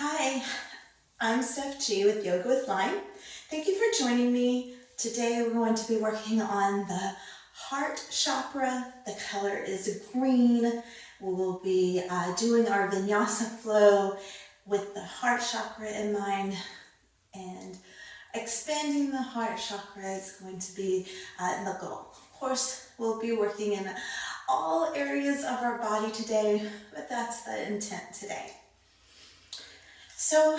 Hi, I'm StephG with Yoga with Lyme. Thank you for joining me. Today we're going to be working on the heart chakra. The color is green. We will be doing our Vinyasa Flow with the heart chakra in mind, and expanding the heart chakra is going to be the goal. Of course, we'll be working in all areas of our body today, but that's the intent today. So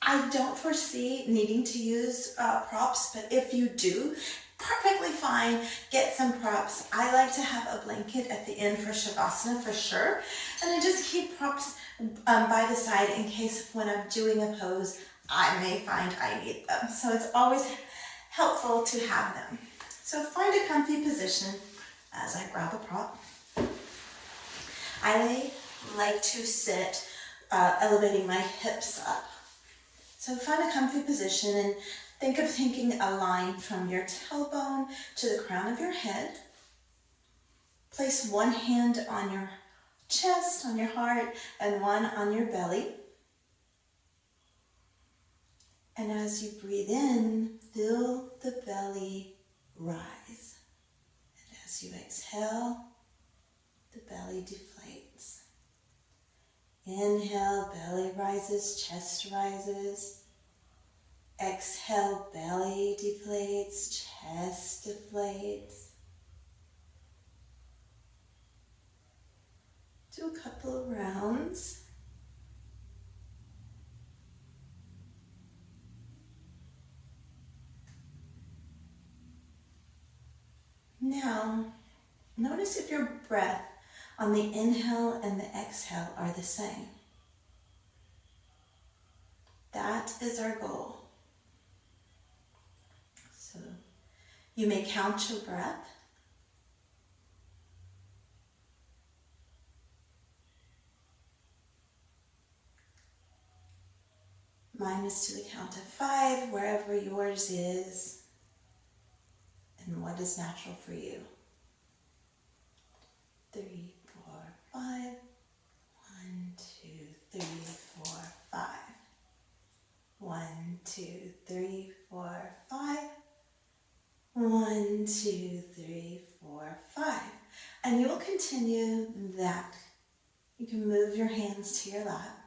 I don't foresee needing to use props, but if you do, perfectly fine, get some props. I like to have a blanket at the end for Shavasana for sure, and I just keep props by the side in case when I'm doing a pose, I may find I need them. So it's always helpful to have them. So find a comfy position as I grab a prop. I like to sit elevating my hips up. So find a comfy position and think of taking a line from your tailbone to the crown of your head. Place one hand on your chest, on your heart, and one on your belly. And as you breathe in, feel the belly rise. And as you exhale, the belly deflates. Inhale, belly rises, chest rises. Exhale, belly deflates, chest deflates. Do a couple of rounds. Now, notice if your breath on the inhale and the exhale are the same. That is our goal. So you may count your breath. Mine is to the count of 5, wherever yours is, and what is natural for you. 3, 4, 5. 1, 2, 3, 4, 5. 1, 2, 3, 4, 5. 1, 2, 3, 4, 5. And you will continue that. You can move your hands to your lap.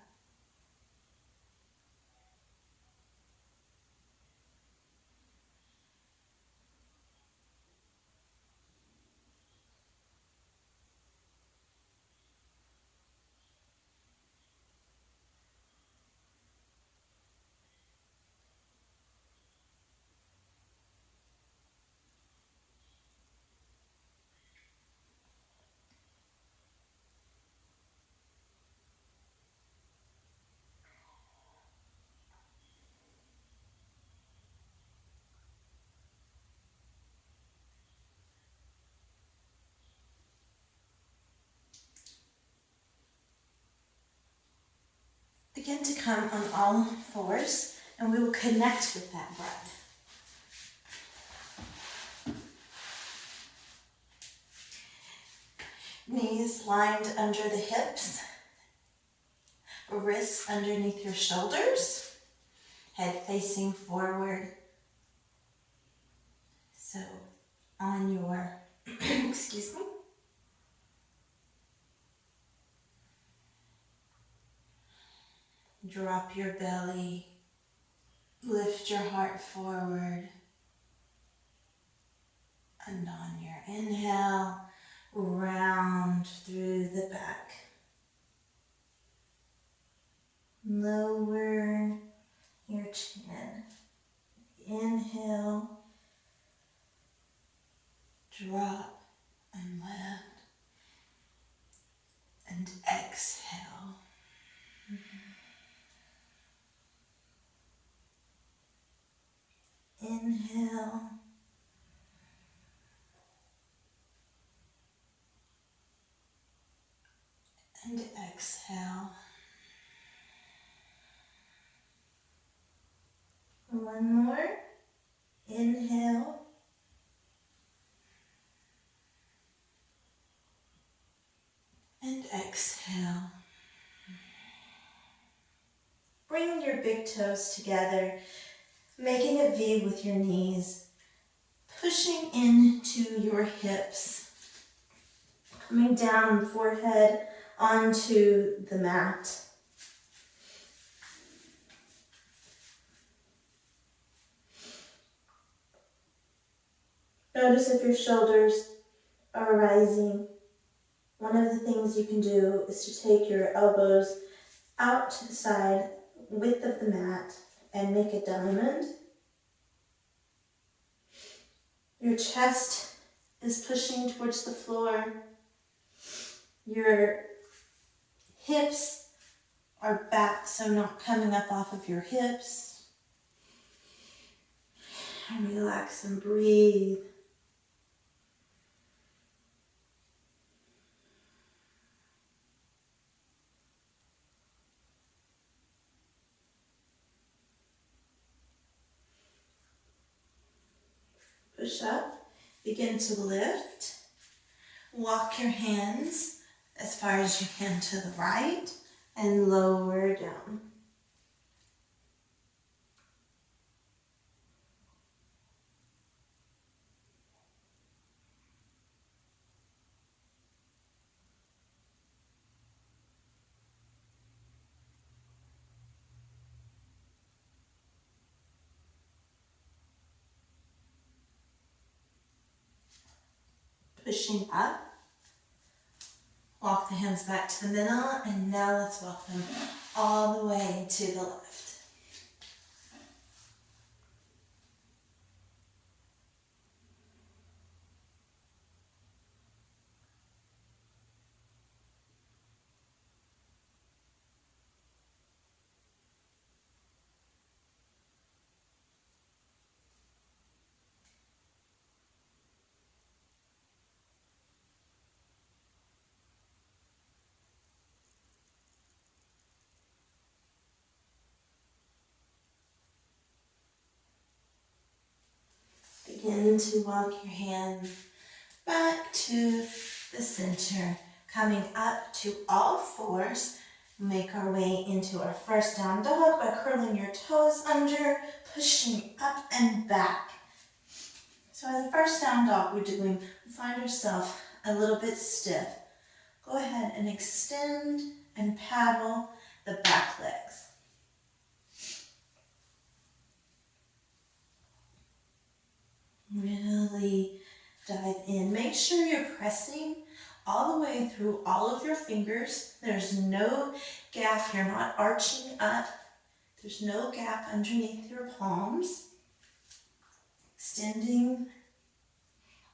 Begin to come on all fours, and we will connect with that breath. Knees lined under the hips, wrists underneath your shoulders, head facing forward. So on your, excuse me, drop your belly, lift your heart forward, and on your inhale, round through the back. Lower your chin. Inhale, drop and lift, and exhale. Inhale, and exhale. One more. Inhale. And exhale. big toes together, making a V with your knees, pushing into your hips, coming down forehead onto the mat. Notice if your shoulders are rising. One of the things you can do is to take your elbows out to the side, width of the mat, and make a diamond. Your chest is pushing towards the floor. Your hips are back, so not coming up off of your hips. And relax and breathe. Push up, begin to lift. Walk your hands as far as you can to the right and lower down. Pushing up. Walk the hands back to the middle, and now let's walk them all the way to the left. Begin to walk your hands back to the center, coming up to all fours. Make our way into our first down dog by curling your toes under, pushing up and back. So in the first down dog we find ourselves a little bit stiff. Go ahead and extend and paddle the back legs. Really dive in. Make sure you're pressing all the way through all of your fingers. There's no gap. You're not arching up. There's no gap underneath your palms. Extending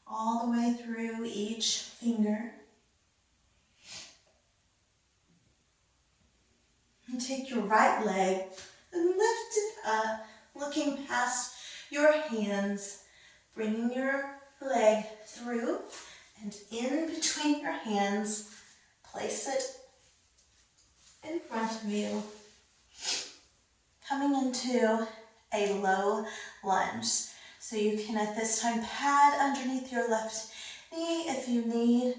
all the way through each finger. And take your right leg and lift it up, looking past your hands, bringing your leg through and in between your hands. Place it in front of you. Coming into a low lunge. So you can at this time pad underneath your left knee if you need,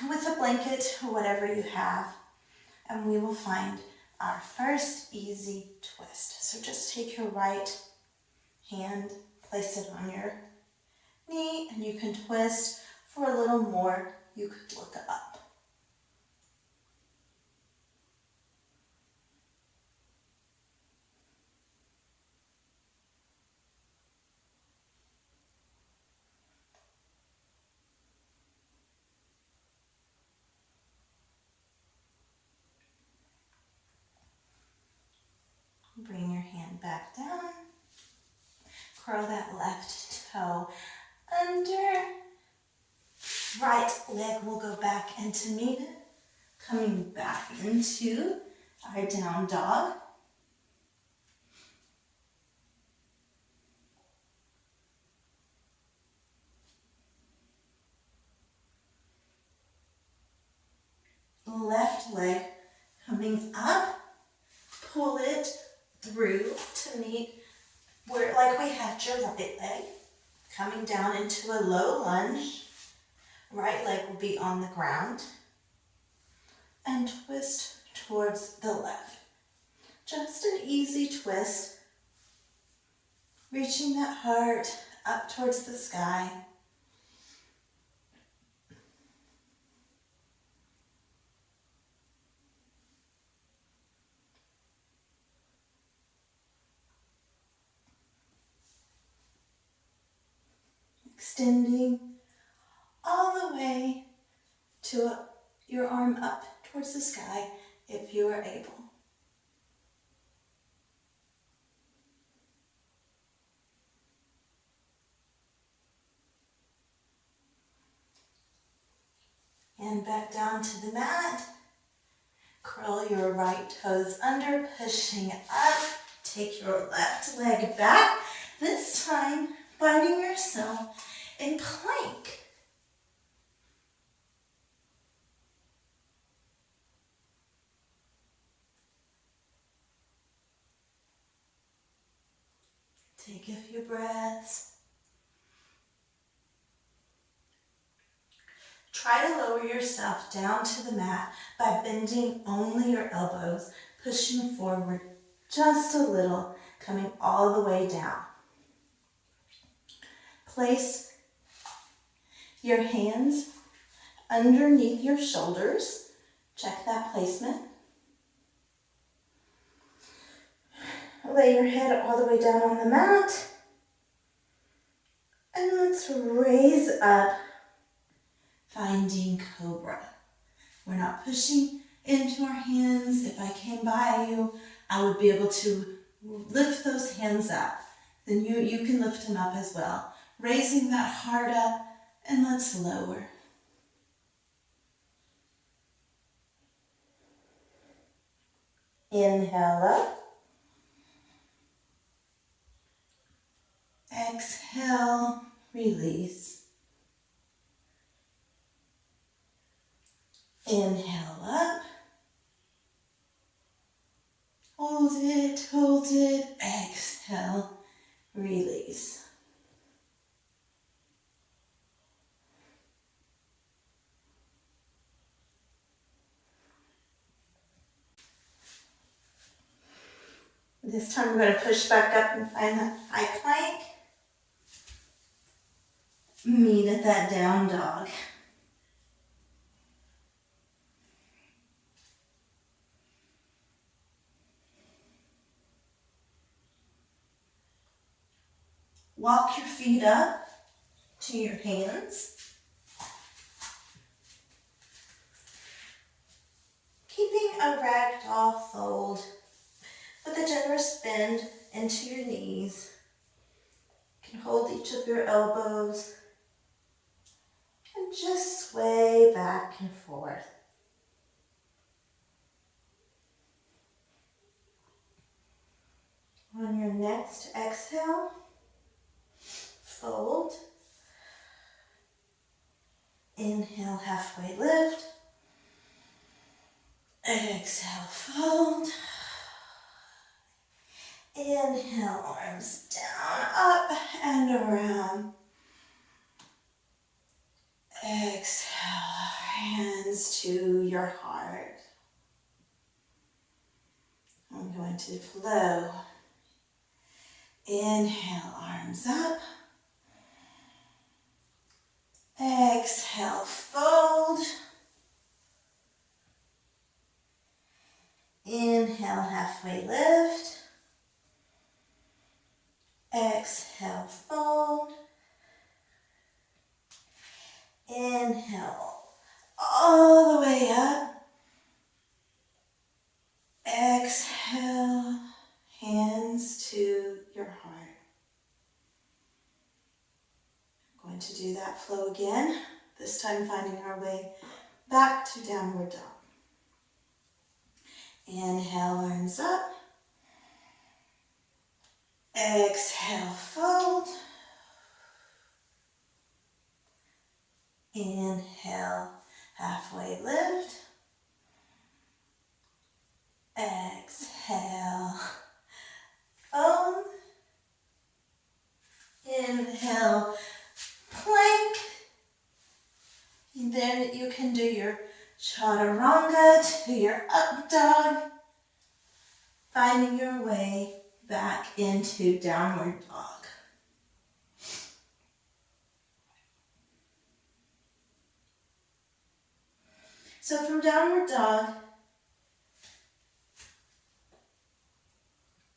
with a blanket or whatever you have. And we will find our first easy twist. So just take your right hand, place it on your knee, and you can twist. For a little more, you could look up. Bring your hand back down. Curl that left toe under. Right leg will go back and to meet it. Coming back into our down dog. Left leg coming up. Pull it through to meet where, like we had your right leg, coming down into a low lunge. Right leg will be on the ground. And twist towards the left. Just an easy twist, reaching that heart up towards the sky. Extending all the way to your arm up towards the sky if you are able. And back down to the mat. Curl your right toes under, pushing up. Take your left leg back. This time, finding yourself in plank. Take a few breaths. Try to lower yourself down to the mat by bending only your elbows, pushing forward just a little, coming all the way down. Place your hands underneath your shoulders. Check that placement. Lay your head all the way down on the mat. And let's raise up, finding cobra. We're not pushing into our hands. If I came by you, I would be able to lift those hands up. Then you can lift them up as well. Raising that heart up, and let's lower. Inhale up. Exhale, release. Inhale up. Hold it. Exhale, release. This time we're going to push back up and find that high plank. Meet at that down dog. Walk your feet up to your hands. Keeping a ragdoll fold with a generous bend into your knees. You can hold each of your elbows and just sway back and forth. On your next exhale, fold. Inhale, halfway lift. Exhale, fold. Inhale, arms down, up and around. Exhale, hands to your heart. I'm going to flow. Inhale, arms up. Exhale, fold. Inhale, halfway lift. Exhale, fold. Inhale, all the way up. Exhale, hands to your heart. I'm going to do that flow again, this time finding our way back to downward dog. Inhale, arms up. Exhale, fold. Inhale, halfway lift. Exhale, fold. Inhale, plank. And then you can do your Chaturanga to your up dog. Finding your way back into downward dog. So from downward dog,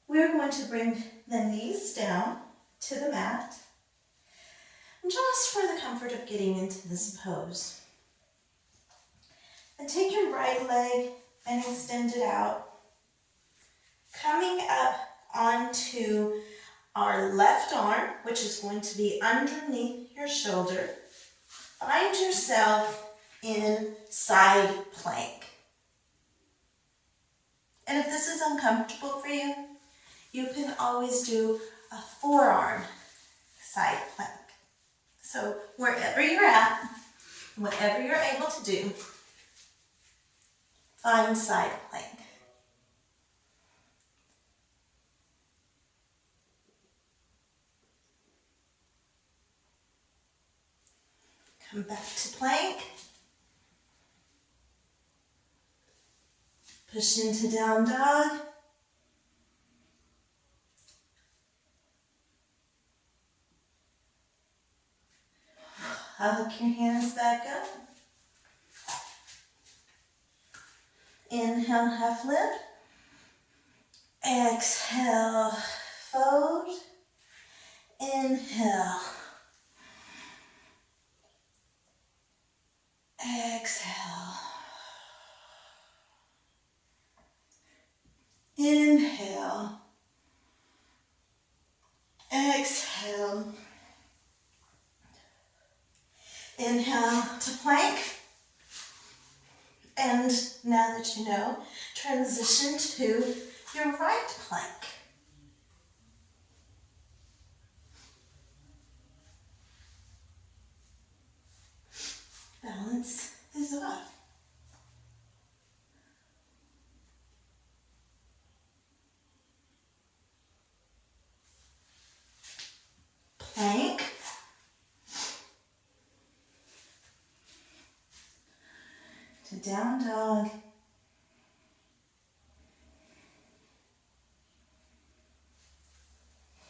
we're going to bring the knees down to the mat, just for the comfort of getting into this pose. And take your right leg and extend it out, coming up onto our left arm, which is going to be underneath your shoulder. Find yourself in side plank. And if this is uncomfortable for you, you can always do a forearm side plank. So wherever you're at, whatever you're able to do, find side plank. Come back to plank. Push into down dog. Hug your hands back up. Inhale, half lift. Exhale, fold. Inhale. Exhale. Inhale. Exhale. Inhale to plank. And now that you know, transition to your right plank. Balance is off. Plank. To down dog.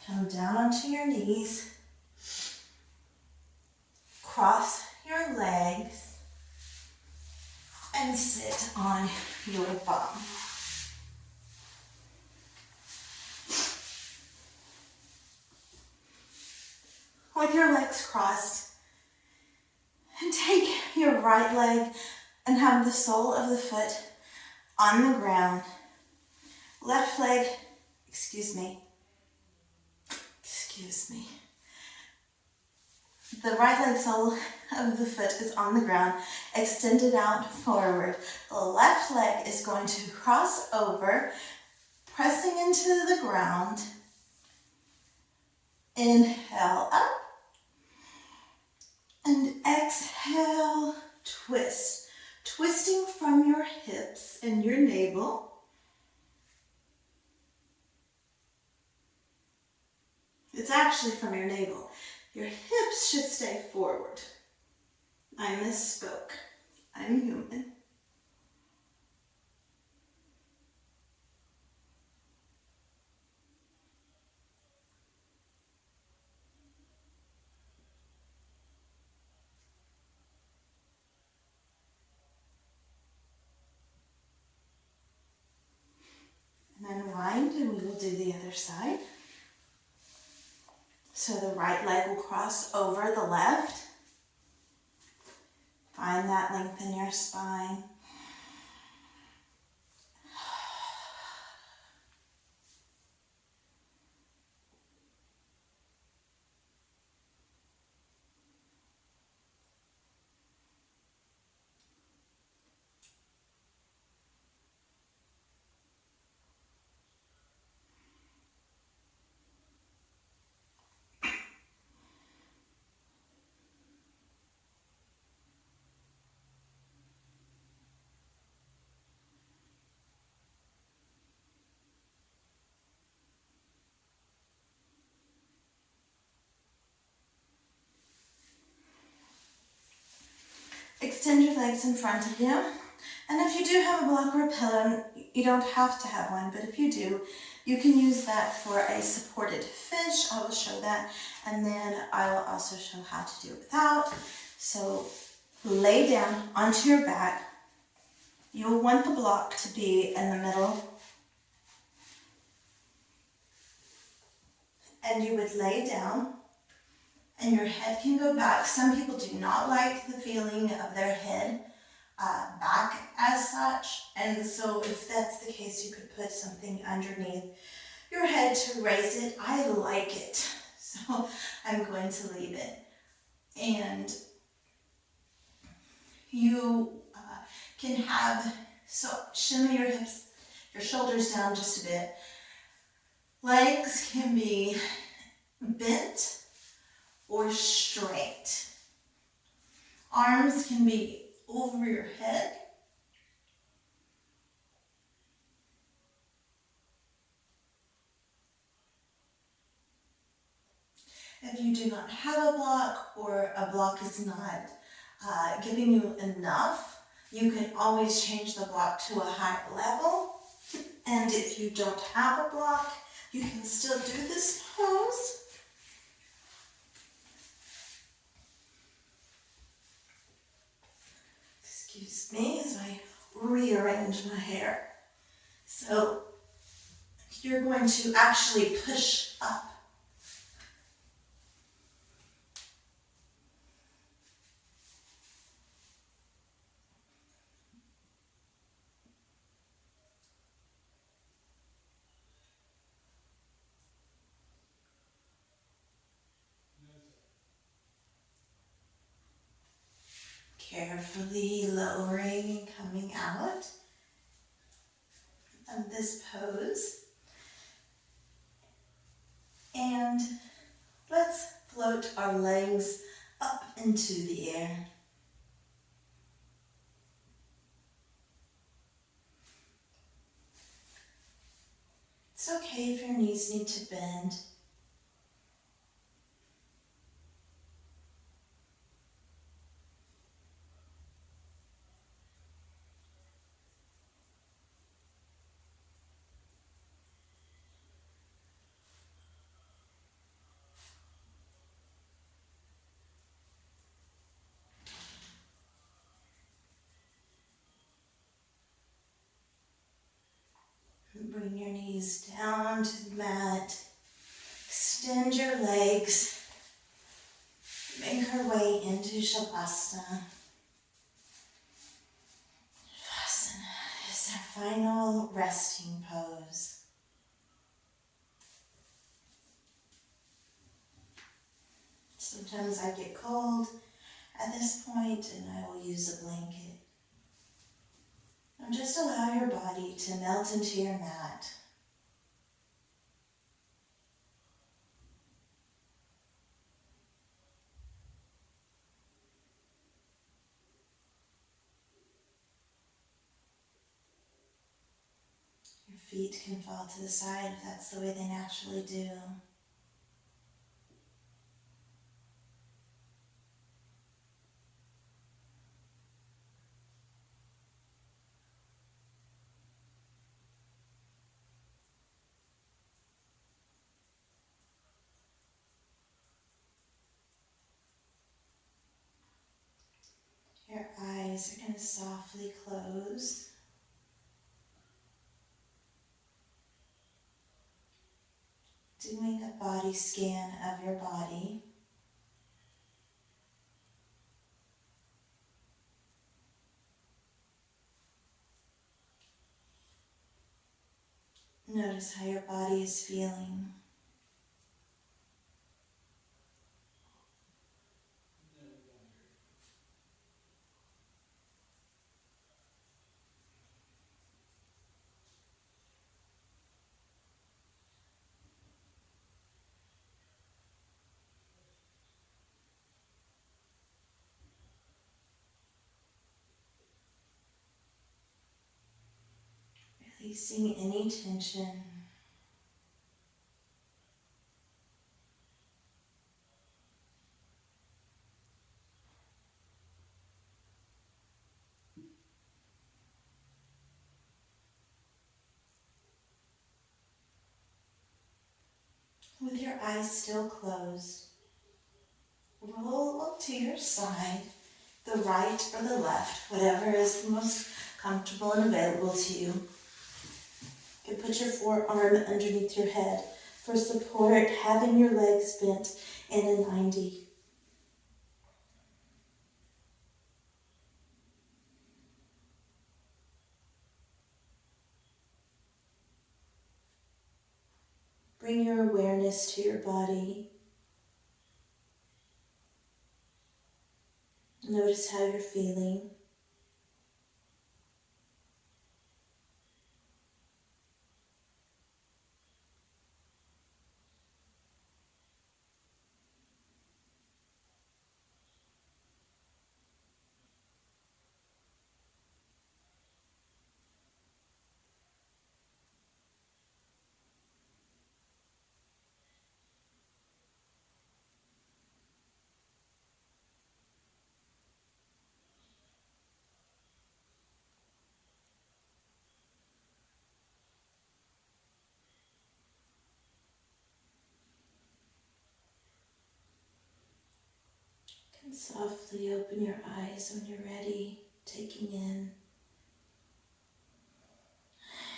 Come down onto your knees. Cross your legs and sit on your bum. With your legs crossed, and take your right leg and have the sole of the foot on the ground. Left leg, excuse me. The right leg sole of the foot is on the ground, extended out forward. The left leg is going to cross over, pressing into the ground. Inhale up. And exhale, twist. Twisting from your hips and your navel. It's actually from your navel. Your hips should stay forward. I misspoke. I'm human. And unwind, and we will do the other side. So the right leg will cross over the left. Find that length in your spine. Extend your legs in front of you. And if you do have a block or a pillow, you don't have to have one, but if you do, you can use that for a supported fish. I will show that, and then I will also show how to do it without. So lay down onto your back. You'll want the block to be in the middle, and you would lay down, and your head can go back. Some people do not like the feeling of their head back as such, and so if that's the case, you could put something underneath your head to raise it. I like it, so I'm going to leave it. And you can have, so shimmy your hips, your shoulders down just a bit. Legs can be bent or straight. Arms can be over your head. If you do not have a block, or a block is not giving you enough, you can always change the block to a higher level. And if you don't have a block, you can still do this pose. Excuse me as I rearrange my hair. So you're going to actually push up. Carefully lowering and coming out of this pose. And let's float our legs up into the air. It's okay if your knees need to bend. Bring your knees down to the mat. Extend your legs. Make our way into Shavasana. Shavasana is our final resting pose. Sometimes I get cold at this point and I will use a blanket. And just allow your body to melt into your mat. Your feet can fall to the side if that's the way they naturally do. Your eyes are going to softly close. Doing a body scan of your body. Notice how your body is feeling. Releasing any tension. With your eyes still closed, roll to your side, the right or the left, whatever is the most comfortable and available to you. You can put your forearm underneath your head for support, having your legs bent in a 90. Bring your awareness to your body. Notice how you're feeling. And softly open your eyes when you're ready, taking in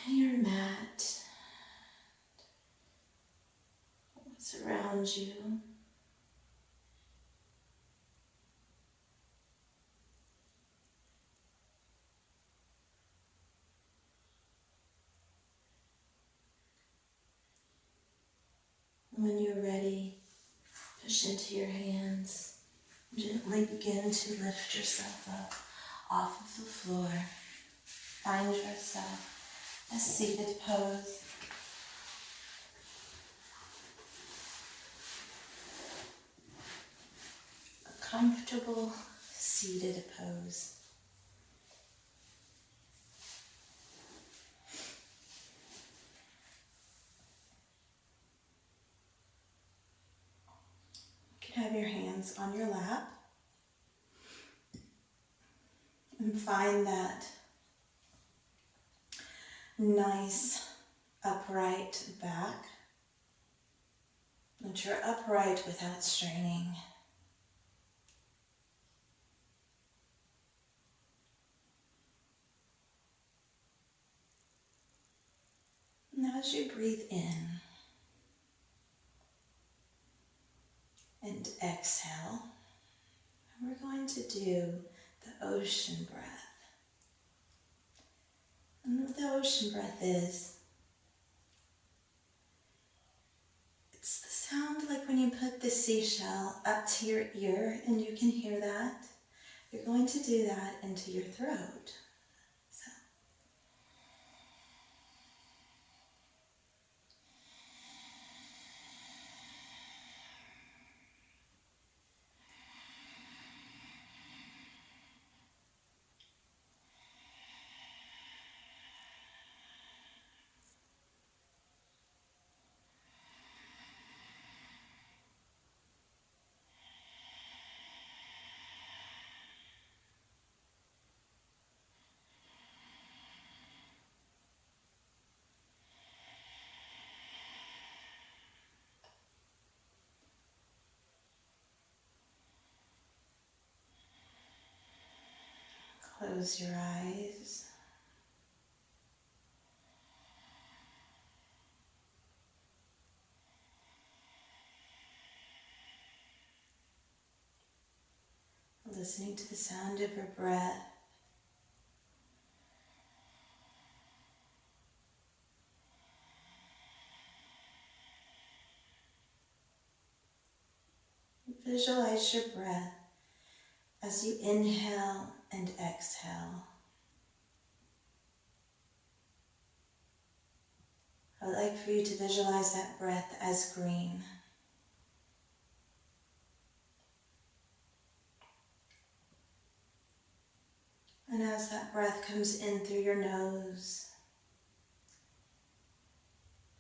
your mat, what's around you. When you're ready, push into your hands. Gently begin to lift yourself up off of the floor. Find yourself a seated pose. A comfortable seated pose. You can have your hands on your lap and find that nice upright back. That you're upright without straining. Now as you breathe in and exhale, we're going to do the ocean breath. And what the ocean breath is, it's the sound like when you put the seashell up to your ear and you can hear that. You're going to do that into your throat. So. Close your eyes. Listening to the sound of your breath. Visualize your breath as you inhale and exhale. I would like for you to visualize that breath as green. And as that breath comes in through your nose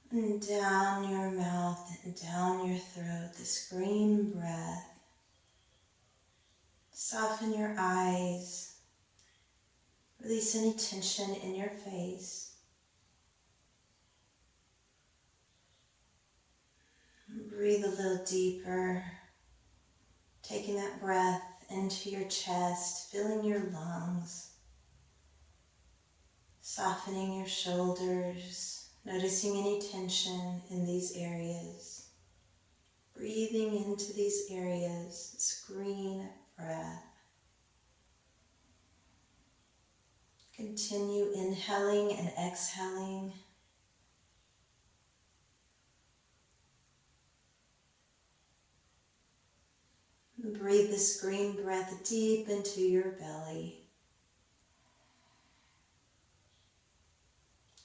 and down your mouth and down your throat, this green breath, soften your eyes, release any tension in your face. Breathe a little deeper, taking that breath into your chest, filling your lungs, softening your shoulders, noticing any tension in these areas. Breathing into these areas, this green breath. Continue inhaling and exhaling. Breathe this green breath deep into your belly.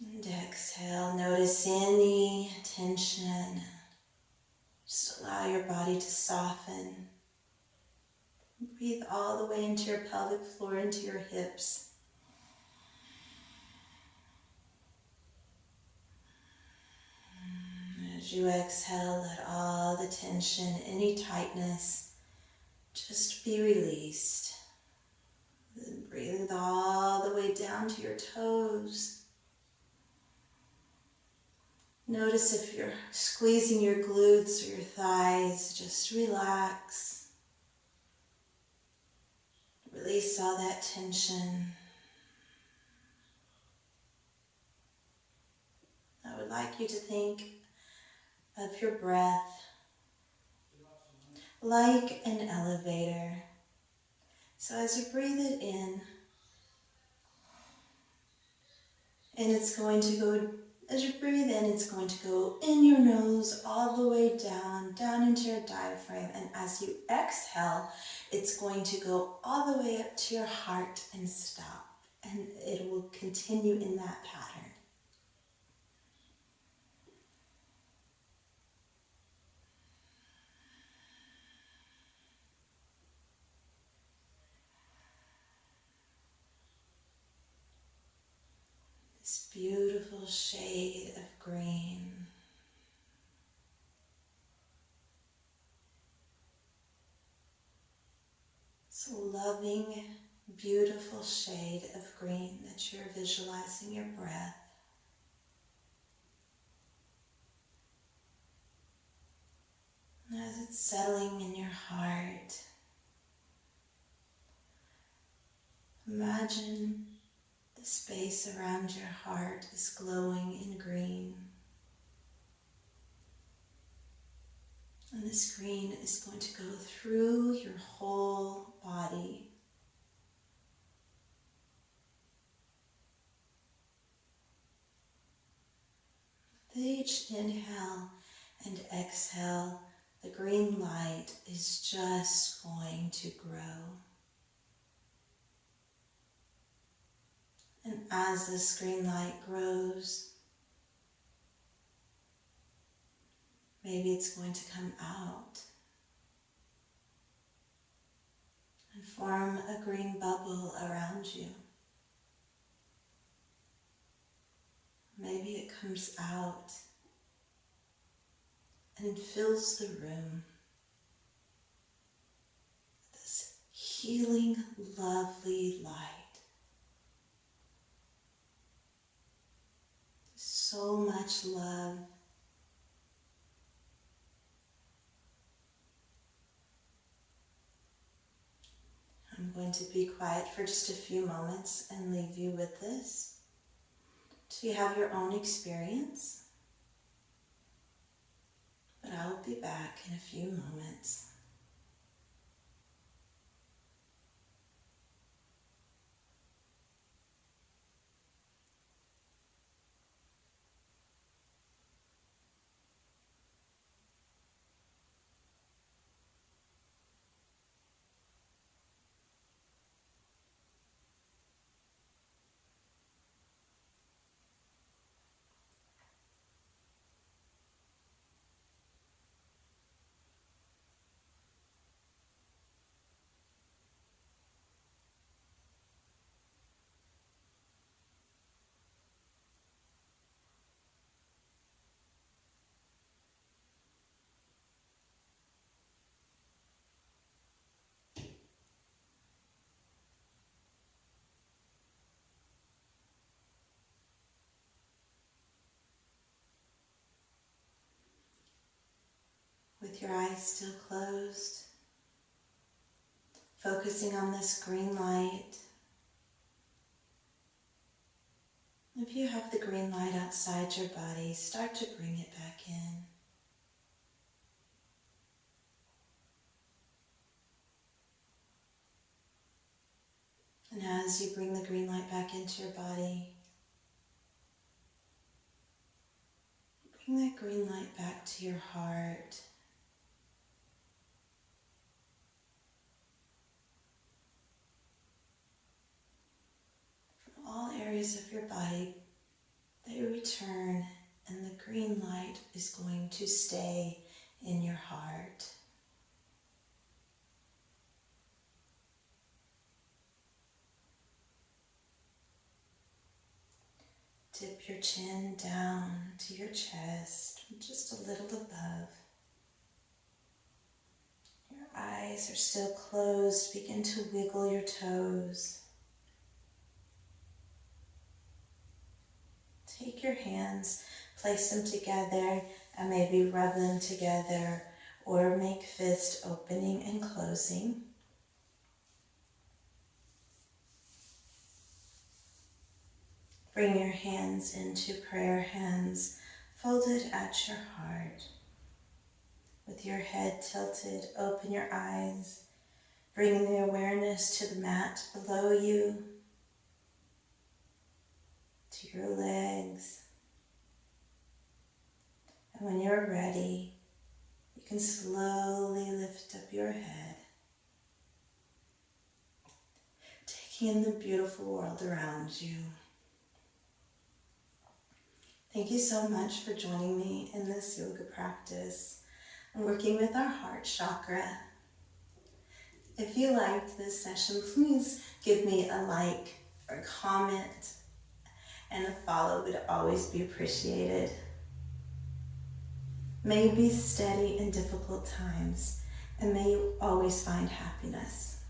And exhale, notice any tension. Just allow your body to soften. Breathe all the way into your pelvic floor, into your hips. As you exhale, let all the tension, any tightness, just be released. Then breathe all the way down to your toes. Notice if you're squeezing your glutes or your thighs, just relax. Release all that tension. I would like you to think of your breath like an elevator. So as you breathe it in, and it's going to go, as you breathe in, it's going to go in your nose all the way down, down into your diaphragm. And as you exhale, it's going to go all the way up to your heart and stop. And it will continue in that pattern. This beautiful shade of green. This loving, beautiful shade of green that you're visualizing your breath. And as it's settling in your heart, imagine the space around your heart is glowing in green. And this green is going to go through your whole body. With each inhale and exhale, the green light is just going to grow. And as this green light grows, maybe it's going to come out and form a green bubble around you. Maybe it comes out and fills the room with this healing, lovely light. So much love. I'm going to be quiet for just a few moments and leave you with this, so you have your own experience. But I will be back in a few moments. with your eyes still closed, focusing on this green light. If you have the green light outside your body, start to bring it back in. And as you bring the green light back into your body, bring that green light back to your heart. From all areas of your body, they return, and the green light is going to stay in your heart. Dip your chin down to your chest, just a little above. Your eyes are still closed. Begin to wiggle your toes. Take your hands, place them together, and maybe rub them together, or make fist opening and closing. Bring your hands into prayer hands, folded at your heart. With your head tilted, open your eyes, bringing the awareness to the mat below you, to your legs. And when you're ready, you can slowly lift up your head, taking in the beautiful world around you. Thank you so much for joining me in this yoga practice and working with our heart chakra. If you liked this session, please give me a like or comment, and a follow would always be appreciated. May you be steady in difficult times, and may you always find happiness.